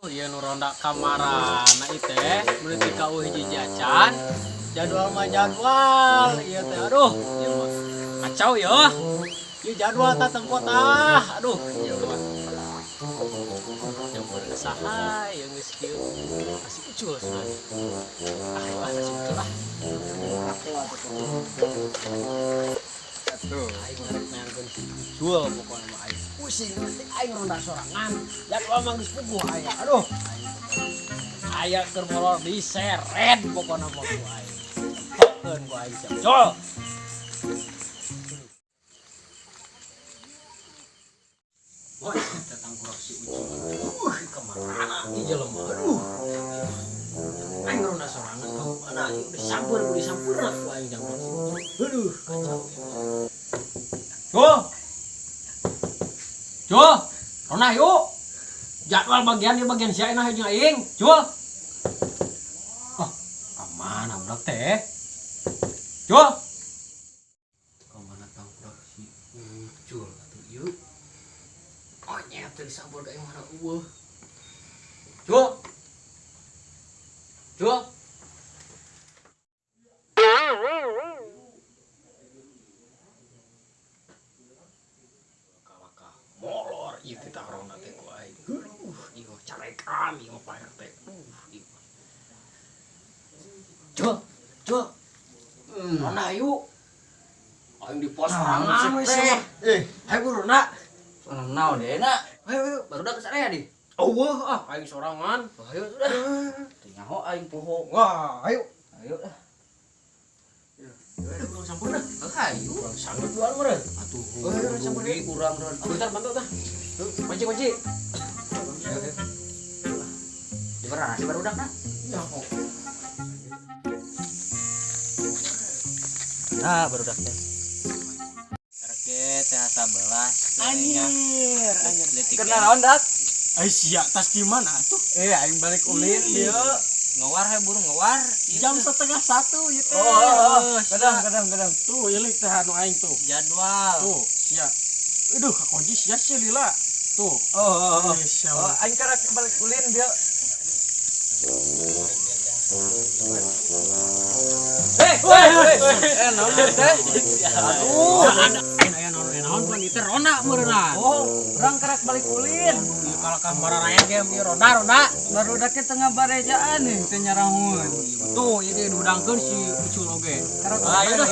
Ieu nu ronda kamarana ieu teh meuli ka hiji jajan. Jadwal mah jadwal ieu teh aduh ieu mah kacau ya. Ieu jadwal tah tempot aduh ieu mah. Yang bersaha yang geus kieu masih ucul sudah. Masih ucul lah. Atuh, aing ngarep nangkeun jual pokona mah aing. Pusing nanti aing ronda sorangan. Jadwal mah geus puguh aya. Aduh. Aya keur molor diseret pokona mah ku aing. Heun ku aing siap. Jol. Wah, datang kurang si Ucul. Kemana ini jelema? Aduh. Aing ronda sorangan kau mana? Udah disampur lah ku aing jangkau. Aduh, kacau. Jul, ronah yuk. Jadwal bagian di bagian sia enak jeung aing. Jul. Oh, kemana budak teh? Jul. Kemana tang budak si Ucul atuh ieu? Oh, nyet teh disampur ka mana eueuh. Jul. Jul. Molor ieu teh tarona teh ku aing. Ieu carekan ieu Pak RT. Jul. Rona yuk. Aing di pos sorangan we sih. Hayu buruna. Naon deui na? Hayu barudak geus area di. Eueuh aing sorangan. Hayu sudah. Teu nyaho aing poho. Wah, hayu. Ayo dah. Aduh, sampun dah. Hayu. Sanggup jual meureun. Atuh, sampun rugi kurang ron. Bentar bantu tah. Kunci. Di mana? Di barudak na? Ya kok. Nah, barudak teh. Oke, teh 11. Anjir. Kenal naon dak? Ai sia tas di mana tuh? Aing balik ulin dia. Ngawar he burung ngawar. Jam 1:30 ieu teh. Oh. Kadang. Tuh, ieu teh anu aing tuh. Jadwal. Tuh, sia. Aduh, kunci sia sih lila. Tuh. Oh. Sia. Aing karek balik ulin dia. Naon teh? Aduh. Aya naon pan ieu teh ronda meureunna. Oh, urang karek balik ulin. Kalau kamar raya game ieu ronda. Barudak teh tengah barejaan nih teh nyarahun. Tuh, ieu teh dudangkeun si Ucul oge. Ayo.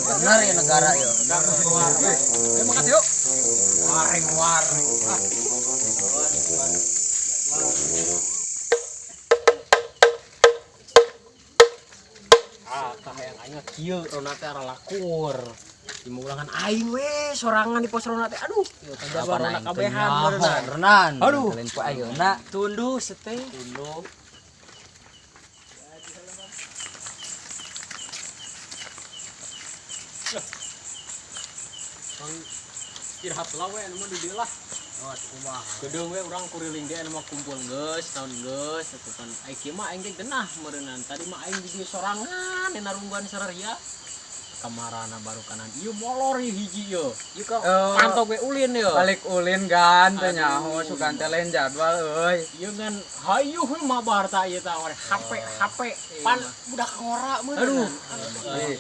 Benar ya negara ya. Ayo makan yuk. Waring. Tah yang aing kieu ronda teh ara lakur. Dimulangan aing we sorangan di pos ronda teh. Aduh, ieu teh jadwal ronda kabehan beuneuran. Renan. Aduh. Kalian ku ayeuna. Tunduh seteh. Tunduh. Bang istirahat lah we anu mah di dieu lah. Kumaha? Gedeung we urang kuriling dia anu mah kumpul geus, tahun geus atuh kan. Ai kieu mah aing ge genah meureunan. Tadi mah aing di dieu sorangan di narunggan sareria. Kamarana baru kanan. Ieu molor ieu hiji ieu. Ieu ka pantau we ulin ieu. Balik ulin gan teh nyaho sugan teh lain jadwal euy. Ieu ngan hayuh mah bar tah ieu tah HP pan budak ngora meureun. Aduh.